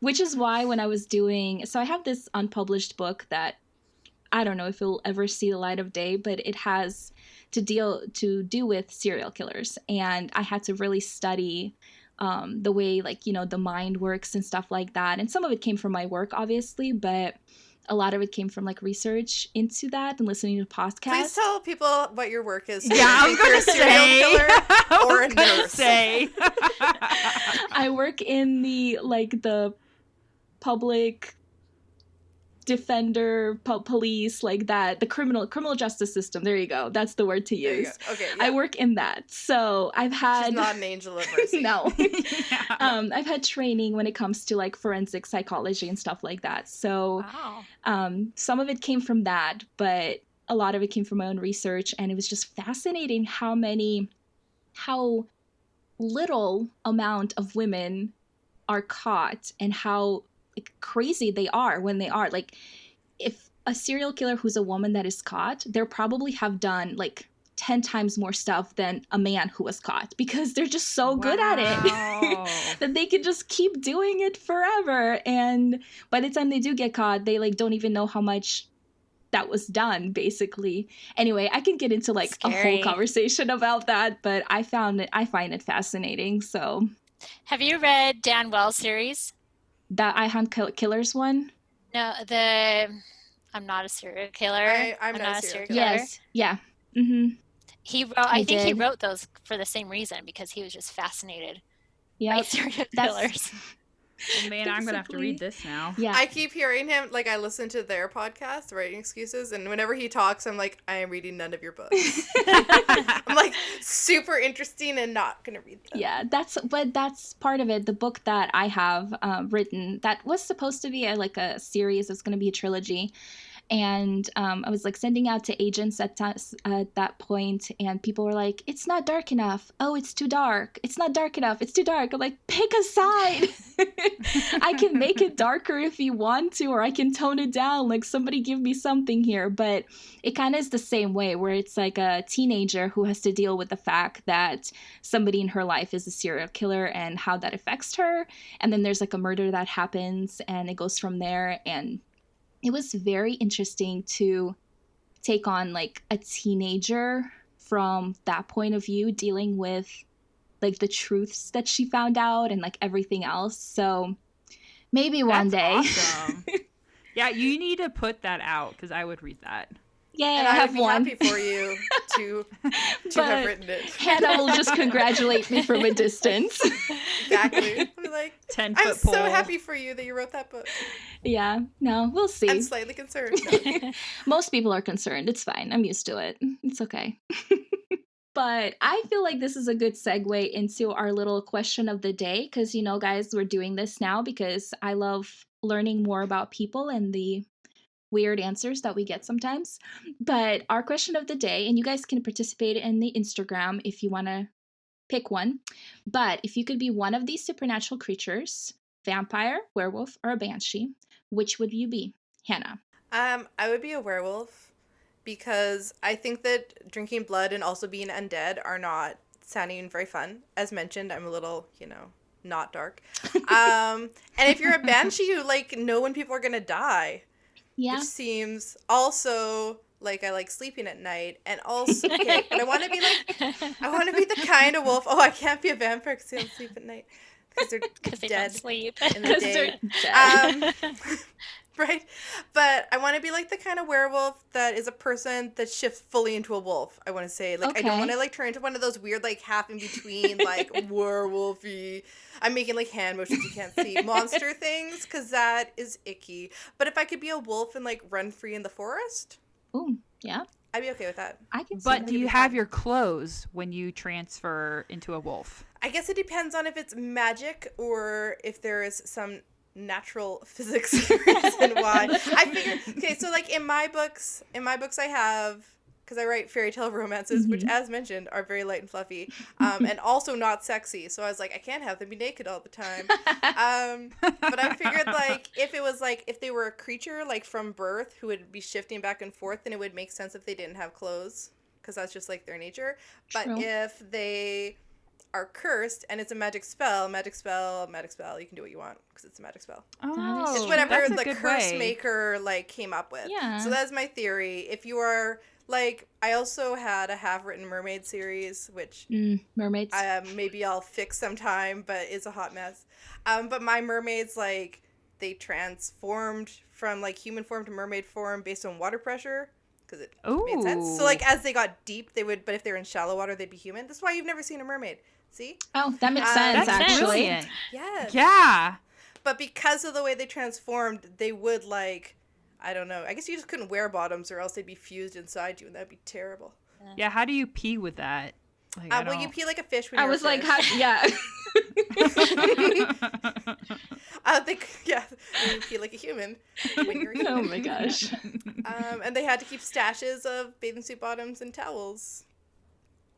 Which is why when I was so I have this unpublished book that I don't know if it'll ever see the light of day, but it has to do with serial killers, and I had to really study the way, like, you know, the mind works and stuff like that. And some of it came from my work, obviously, but a lot of it came from like research into that and listening to podcasts. Please tell people what your work is. Yeah, I was going to say. Or a nurse. I work in the public defender, police, like that, the criminal justice system. There you go. That's the word to use. Okay. Yeah. I work in that, so I've had. She's not an angel of mercy. No. Yeah. I've had training when it comes to like forensic psychology and stuff like that. So, some of it came from that, but a lot of it came from my own research, and it was just fascinating how little amount of women are caught and how crazy they are when they are. Like, if a serial killer who's a woman that is caught, they'll probably have done like 10 times more stuff than a man who was caught because they're just so good at it that they can just keep doing it forever. And by the time they do get caught, they like don't even know how much that was done, basically. Anyway, I can get into like a whole conversation about that, but I find it fascinating. So have you read Dan Wells' series? That I Hunt Killers one? No, I'm not a serial killer. I'm not a serial killer. Yes. Yeah. Mm-hmm. I think he did. wrote those for the same reason, because he was just fascinated by Yep. serial That's- killers. Oh man, I'm gonna have to read this now. Yeah. I keep hearing him, like, I listen to their podcast, Writing Excuses, and whenever he talks, I'm like, I am reading none of your books. I'm like, super interesting and not gonna read them. Yeah, that's part of it. The book that I have written, that was supposed to be a series. It's going to be a trilogy. And I was like sending out to agents at that point, and people were like, "It's not dark enough. Oh, it's too dark. It's not dark enough. It's too dark." I'm like, pick a side. I can make it darker if you want to, or I can tone it down. Like, somebody give me something here. But it kind of is the same way, where it's like a teenager who has to deal with the fact that somebody in her life is a serial killer and how that affects her. And then there's like a murder that happens, and it goes from there. And it was very interesting to take on like a teenager from that point of view, dealing with like the truths that she found out and like everything else. So maybe one day. Awesome. Yeah, you need to put that out, because I would read that. Yeah, And I I have would be one. happy for you to have written it. Hannah will just congratulate me from a distance. Exactly. I'm like, 10-foot I'm pole. so happy for you that you wrote that book. Yeah, no, we'll see. I'm slightly concerned. No. Most people are concerned. It's fine. I'm used to it. It's okay. But I feel like this is a good segue into our little question of the day, because, you know, guys, we're doing this now because I love learning more about people and the weird answers that we get sometimes. But our question of the day, and you guys can participate in the Instagram if you want to pick one. But if you could be one of these supernatural creatures, vampire, werewolf, or a banshee, which would you be? Hannah. I would be a werewolf, because I think that drinking blood and also being undead are not sounding very fun. As mentioned, I'm a little, not dark. And if you're a banshee, you like know when people are gonna die. Yeah. Which seems also like I like sleeping at night, and also okay, but I want to be the kind of wolf. Oh, I can't be a vampire because they don't sleep at night because they're They dead don't sleep. in the day. Right, but I want to be like the kind of werewolf that is a person that shifts fully into a wolf. I want to say, like, I don't want to like turn into one of those weird like half in between like werewolfy. I'm making like hand motions you can't see monster things, because that is icky. But if I could be a wolf and like run free in the forest, Ooh, yeah. I'd be okay with that. I can see But that. do you have your clothes when you transfer into a wolf? I guess it depends on if it's magic or if there is some natural physics reason why. I figure, okay, so like in my books I have, because I write fairy tale romances, which as mentioned are very light and fluffy, and also not sexy. So I was like, I can't have them be naked all the time. But I figured like if they were a creature like from birth who would be shifting back and forth, then it would make sense if they didn't have clothes, because that's just like their nature. But True. if they are cursed and it's a magic spell, you can do what you want because it's a magic spell. Oh, It's whatever that's a the good curse way. maker like came up with. Yeah. So that's my theory. If you are like, I also had a half-written mermaid series, which mermaids. maybe I'll fix sometime, but it's a hot mess. But my mermaids, like, they transformed from like human form to mermaid form based on water pressure, because it made sense. So like as they got deep, they would, but if they're in shallow water, they'd be human. That's why you've never seen a mermaid. See? Oh, that makes sense, That's actually. brilliant. Yes. Yeah. But because of the way they transformed, they would like, I don't know. I guess you just couldn't wear bottoms, or else they'd be fused inside you, and that'd be terrible. Yeah, how do you pee with that? Like, I Well, you don't- pee like a fish when I you're was a like, fish. how, yeah. I think, yeah, you pee like a human when you're a human. Oh my gosh. And they had to keep stashes of bathing suit bottoms and towels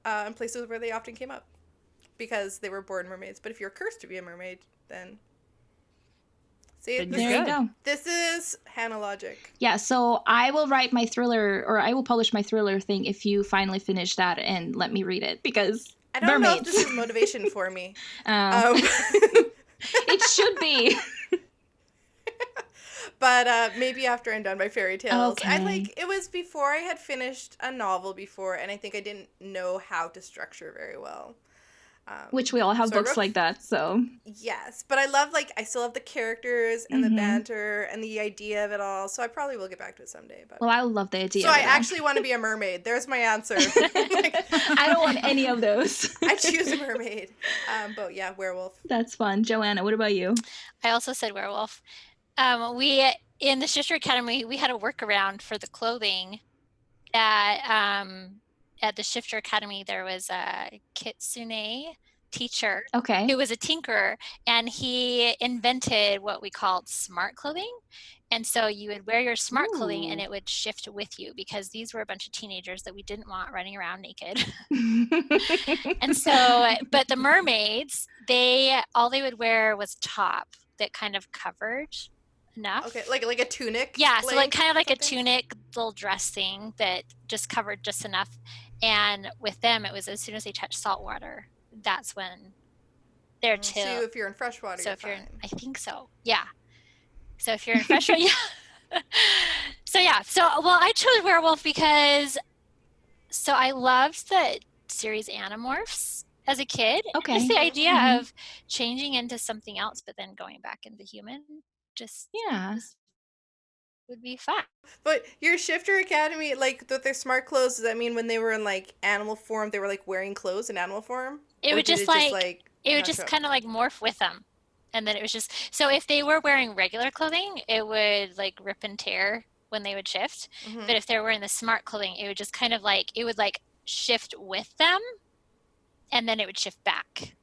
in places where they often came up, because they were born mermaids. But if you're cursed to be a mermaid, then... See, Then this, you're There you good. go. this is Hannah logic. Yeah, so I will write my thriller, or I will publish my thriller thing if you finally finish that and let me read it, because I don't know if mermaids. this is motivation for me. It should be. But maybe after I'm done my fairy tales. Okay. It was before I had finished a novel before, and I think I didn't know how to structure very well. Which we all have sort books of. like that, so. Yes, but I love, like, I still have the characters and the banter and the idea of it all, so I probably will get back to it someday. But Well, I love the idea so of I it all. actually want to be a mermaid. There's my answer. Like, I don't want any of those. I choose a mermaid. But yeah, werewolf. That's fun. Joanna, what about you? I also said werewolf. We in the Shifter Academy, we had a workaround for the clothing. At the Shifter Academy, there was a kitsune teacher Okay. who was a tinkerer, and he invented what we called smart clothing. And so you would wear your smart clothing and it would shift with you, because these were a bunch of teenagers that we didn't want running around naked. And so, but the mermaids, all they would wear was top that kind of covered enough. Okay, like a tunic? Yeah, so like kind of like something? a tunic little dress thing that just covered just enough. And with them, it was as soon as they touched salt water, that's when they're chill. So if you're in freshwater, So you're if you're, fine. I think so. Yeah. So if you're in freshwater, yeah. So yeah. So well, I chose werewolf because I loved the series Animorphs as a kid. Okay. Just the idea of changing into something else, but then going back into human, just would be fun. But your Shifter Academy, like, with their smart clothes, does that mean when they were in, like, animal form, they were, like, wearing clothes in animal form? It Or would did just it would just kind of like morph with them. And then it was just, so if they were wearing regular clothing, it would like rip and tear when they would shift. But if they were wearing the smart clothing, it would just kind of like, it would like shift with them and then it would shift back.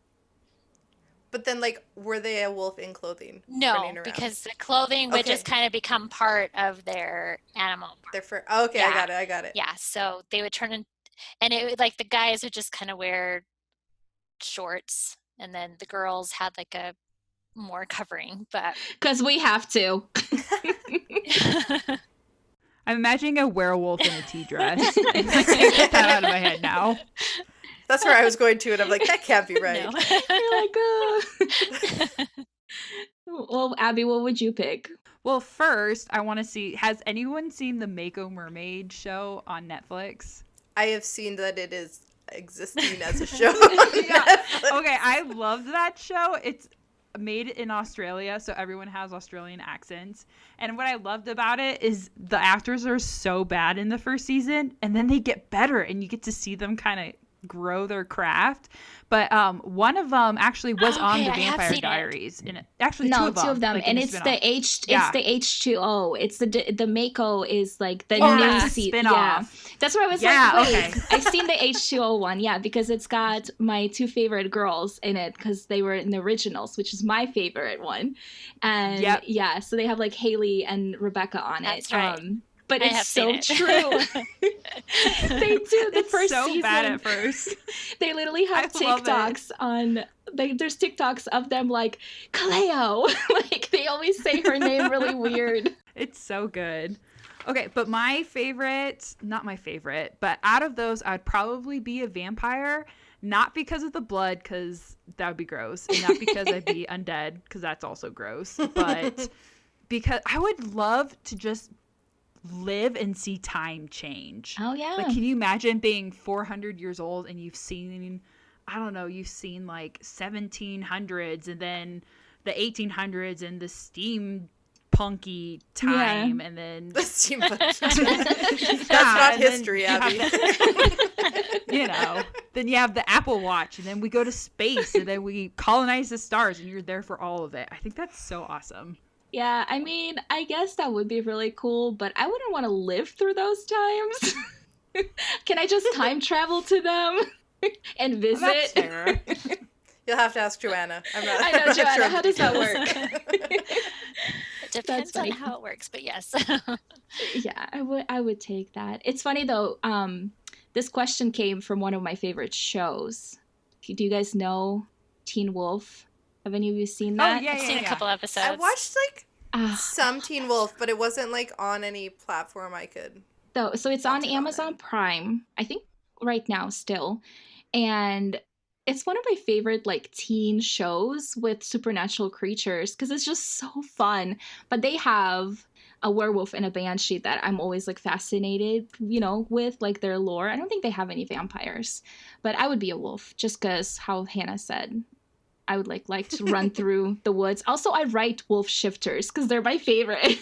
But then, like, were they a wolf in clothing? No, because the clothing would just kind of become part of their animal. Okay, yeah. I got it. Yeah, so they would turn in, and it would, like, the guys would just kind of wear shorts, and then the girls had like a more covering, but because we have to. I'm imagining a werewolf in a tea dress. I can't get that out of my head now. That's where I was going to, and I'm like, that can't be right. You're like, Well, Abby, what would you pick? Well, first, I want to see, has anyone seen the Mako Mermaid show on Netflix? I have seen that it is existing as a show. Yeah. Okay, I loved that show. It's made in Australia, so everyone has Australian accents. And what I loved about it is the actors are so bad in the first season, and then they get better, and you get to see them kind of grow their craft. But one of them actually was on the Vampire Diaries. And actually, two of them. Like, and it's the H2O. It's the Mako is like the new spin-off. Yeah. That's where I was like, wait, I've seen the H2O one, because it's got my two favorite girls in it, because they were in the originals, which is my favorite one. And so they have like Haley and Rebecca on it. That's right. But it's so true. They do the first season. It's so bad at first. They literally have TikToks on. There's TikToks of them like Kaleo. Like they always say her name really weird. It's so good. Okay, but my favorite, not my favorite, but out of those, I'd probably be a vampire. Not because of the blood, because that would be gross, and not because I'd be undead, because that's also gross, but because I would love to just live and see time change. Oh yeah. Like, can you imagine being 400 years old and you've seen like 1700s and then the 1800s and the steampunky time and then the steampunk. That's not history, Abby. Then you have the Apple Watch, and then we go to space, and then we colonize the stars, and you're there for all of it. I think that's so awesome. Yeah, I mean, I guess that would be really cool, but I wouldn't want to live through those times. Can I just time travel to them and visit? You'll have to ask Joanna. I know, Joanna, sure how does that work? It depends on how it works, but yes. Yeah, I would take that. It's funny, though, this question came from one of my favorite shows. Do you guys know Teen Wolf? Have any of you seen that? I've seen a couple episodes. I watched some Teen Wolf, but it wasn't like on any platform I could. So it's on Amazon Prime, I think right now still. And it's one of my favorite like teen shows with supernatural creatures because it's just so fun. But they have a werewolf and a banshee that I'm always like fascinated, with like their lore. I don't think they have any vampires, but I would be a wolf just because how Hannah said. I would like to run through the woods. Also, I write wolf shifters because they're my favorite.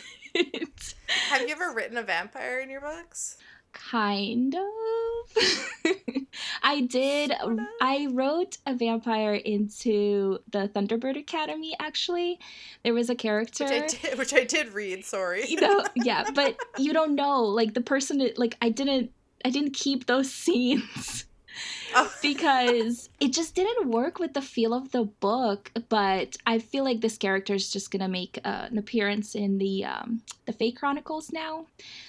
Have you ever written a vampire in your books? Kind of. I did. I wrote a vampire into the Thunderbird Academy, actually. There was a character. Which I did read, sorry. Yeah, but you don't know. Like, the person, like, I didn't keep those scenes. Oh. Because it just didn't work with the feel of the book, but I feel like this character is just gonna make an appearance in the Fae Chronicles now,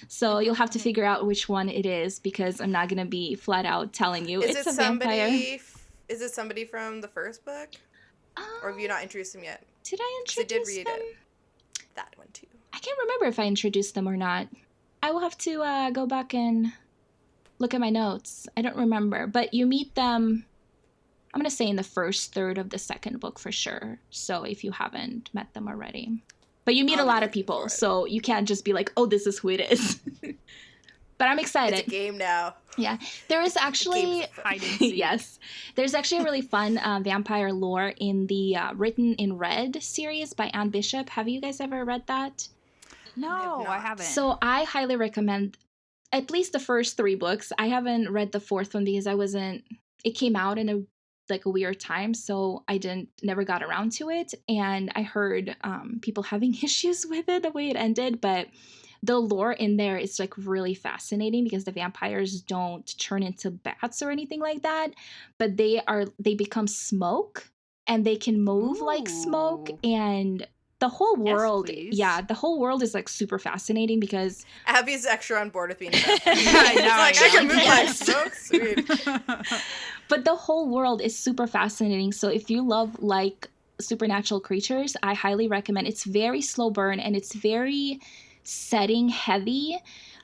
so you'll have to figure out which one it is because I'm not gonna be flat out telling you it's a vampire. Is it somebody from the first book, or have you not introduced them yet? Did I introduce them? I did read it. That one too. I can't remember if I introduced them or not. I will have to go back and look at my notes. I don't remember, but you meet them, I'm going to say in the first third of the second book for sure. So if you haven't met them already. But you meet a lot of people, so you can't just be like, oh, this is who it is. But I'm excited. It's a game now. Yeah. There is actually, yes, there's actually a really fun vampire lore in the Written in Red series by Anne Bishop. Have you guys ever read that? No, I haven't. So I highly recommend at least the first 3 books. I haven't read the 4th one because it came out in a weird time, so I never got around to it. And I heard people having issues with it, the way it ended, but the lore in there is like really fascinating because the vampires don't turn into bats or anything like that, but they become smoke and they can move like smoke, and the whole world, the whole world is like super fascinating because Abby's extra on board with being a vampire. I can move like smoke. Sweet. But the whole world is super fascinating. So if you love like supernatural creatures, I highly recommend. It's very slow burn and it's very setting heavy.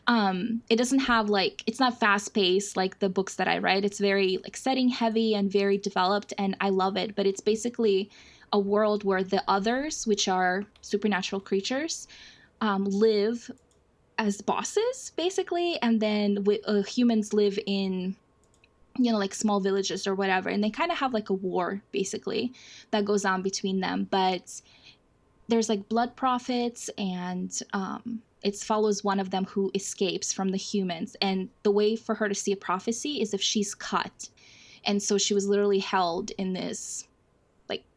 It doesn't have it's not fast paced like the books that I write. It's very like setting heavy and very developed, and I love it. But it's basically a world where the others, which are supernatural creatures, live as bosses, basically, and then humans live in, like small villages or whatever, and they kind of have like a war, basically, that goes on between them. But there's like blood prophets, and it follows one of them who escapes from the humans, and the way for her to see a prophecy is if she's cut. And so she was literally held in this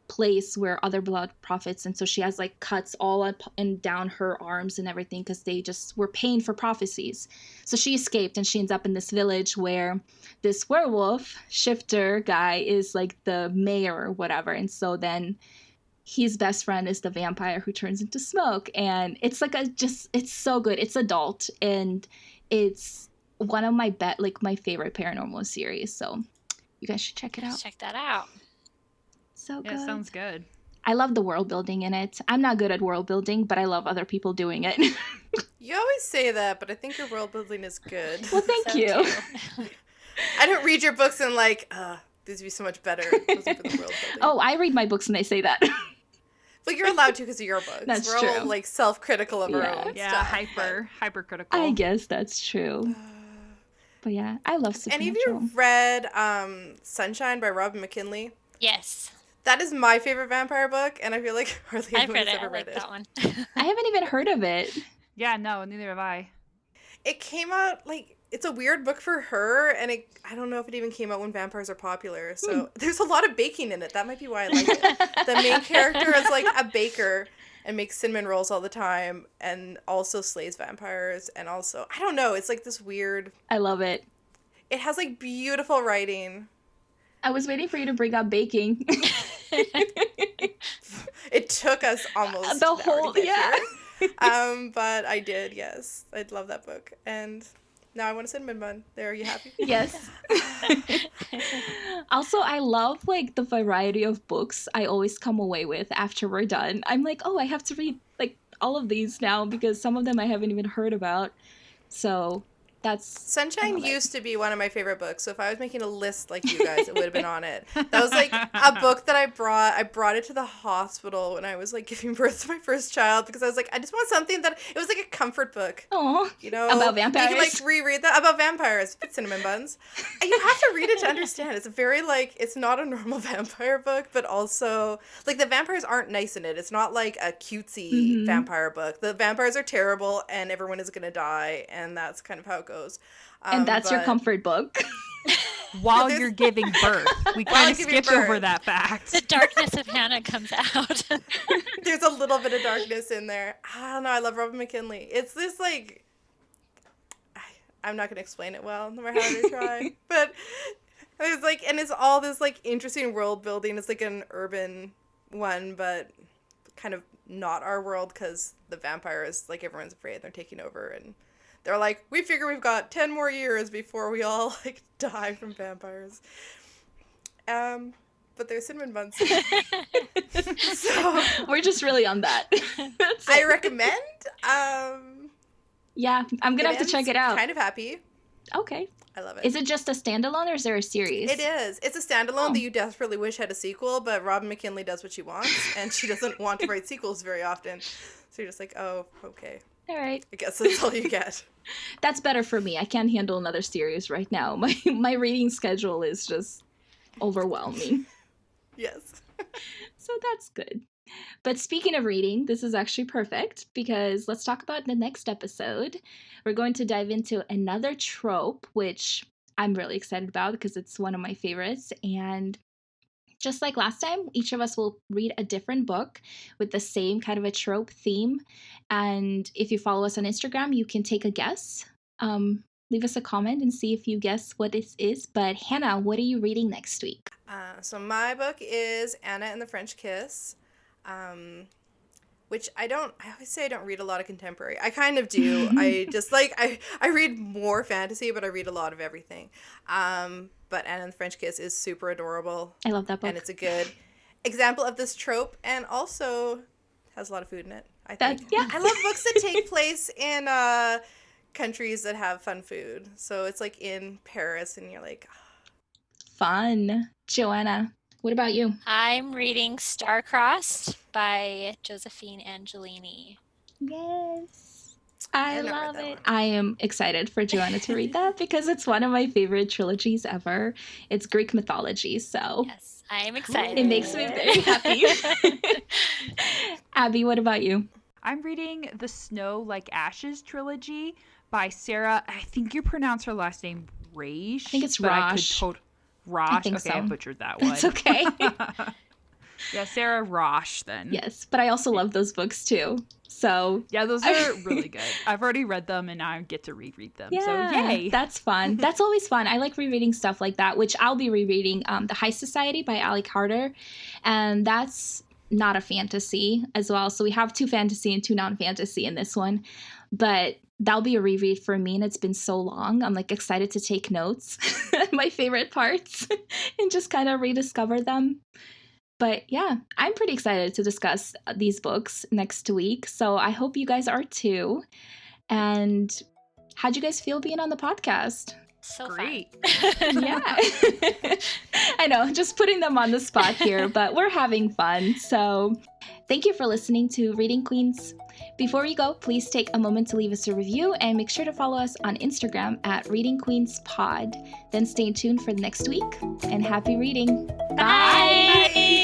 place where other blood prophets, and so she has like cuts all up and down her arms and everything because they just were paying for prophecies. So she escaped and she ends up in this village where this werewolf shifter guy is like the mayor or whatever, and so then his best friend is the vampire who turns into smoke, and it's like it's so good. It's adult, and it's one of my my favorite paranormal series, so you guys should check it out. Check that out. So good. Yeah, sounds good. I love the world building in it. I'm not good at world building, but I love other people doing it. You always say that, but I think your world building is good. Well, thank you. I don't read your books and these would be so much better if it wasn't for the world building. Oh, I read my books and they say that. But you're allowed to because of your books. That's We're true. all self-critical of our own stuff. Hypercritical. I guess that's true. But yeah, I love supernatural. Any of you read Sunshine by Robin McKinley? Yes. That is my favorite vampire book, and I feel like hardly anyone has ever read it. That one. I haven't even heard of it. Yeah, no, neither have I. It came out, it's a weird book for her, and I don't know if it even came out when vampires are popular, so there's a lot of baking in it. That might be why I like it. The main character is, a baker and makes cinnamon rolls all the time, and also slays vampires, and also, I don't know, it's, this weird... I love it. It has, beautiful writing. I was waiting for you to bring up baking. It took us almost the whole here. But I did, yes. I love that book, and now I want a cinnamon bun. There, are you happy? Yes. Also, I love the variety of books I always come away with after we're done. I'm like, oh, I have to read all of these now because some of them I haven't even heard about. So Sunshine used to be one of my favorite books, so if I was making a list like you guys, it would have been on it. That was like a book that I brought it to the hospital when I was like giving birth to my first child, because I was like, I just want something that, it was like a comfort book. Oh, you know, about vampires. You can like reread that about vampires, but cinnamon buns. And you have to read it to understand. It's a very like, it's not a normal vampire book, but also like the vampires aren't nice in it. It's not like a cutesy vampire book. The vampires are terrible and everyone is gonna die, and that's kind of how it goes. And that's your comfort book. While you're giving birth. We kind of skipped over that fact. The darkness of Hannah comes out. There's a little bit of darkness in there. I don't know. I love Robin McKinley. It's this like, I'm not going to explain it well, no matter how I try. But it's like, and it's all this like interesting world building. It's like an urban one, but kind of not our world, because the vampires, like everyone's afraid they're taking over, and they're like, we figure we've got 10 more years before we all like die from vampires. But there's cinnamon buns. So we're just really on that. I recommend. Yeah, I'm gonna have to check it out. Kind of happy. Okay. I love it. Is it just a standalone, or is there a series? It is. It's a standalone that you desperately wish had a sequel, but Robin McKinley does what she wants, and she doesn't want to write sequels very often. So you're just like, oh, okay. All right. I guess that's all you get. That's better for me. I can't handle another series right now. My reading schedule is just overwhelming. Yes. So that's good. But speaking of reading, this is actually perfect, because let's talk about the next episode. We're going to dive into another trope, which I'm really excited about because it's one of my favorites. And just like last time, each of us will read a different book with the same kind of a trope theme. And if you follow us on Instagram, you can take a guess. Leave us a comment and see if you guess what this is. But Hannah, what are you reading next week? So my book is Anna and the French Kiss, which I always say I don't read a lot of contemporary. I kind of do. I just like, I read more fantasy, but I read a lot of everything. But Anna and the French Kiss is super adorable. I love that book. And it's a good example of this trope, and also has a lot of food in it, I think. Yeah. I love books that take place in countries that have fun food. So it's like in Paris, and you're like... Fun. Joanna, what about you? I'm reading Star-Crossed by Josephine Angelini. Yes. I love it. One. I am excited for Joanna to read that because it's one of my favorite trilogies ever. It's Greek mythology, so... Yes, I am excited. It makes me very happy. Abby, what about you? I'm reading the Snow Like Ashes trilogy by Sarah. I think you pronounce her last name Raish. I think it's but Rosh. Rosh. I think okay, so. I butchered that one. It's okay. Yeah, Sarah Rosh then. Yes, but I also love those books too. So yeah, those are really good. I've already read them and now I get to reread them. Yeah, so yay. That's fun. That's always fun. I like rereading stuff like that, which I'll be rereading The High Society by Ally Carter. And that's not a fantasy as well. So we have 2 fantasy and 2 non-fantasy in this one. But that'll be a reread for me, and it's been so long. I'm like excited to take notes, my favorite parts, and just kind of rediscover them. But yeah, I'm pretty excited to discuss these books next week. So I hope you guys are too. And how'd you guys feel being on the podcast? So great. Yeah. I know, just putting them on the spot here, but we're having fun. So thank you for listening to Reading Queens. Before we go, please take a moment to leave us a review and make sure to follow us on Instagram at Reading Queens Pod. Then stay tuned for the next week, and happy reading. Bye. Bye.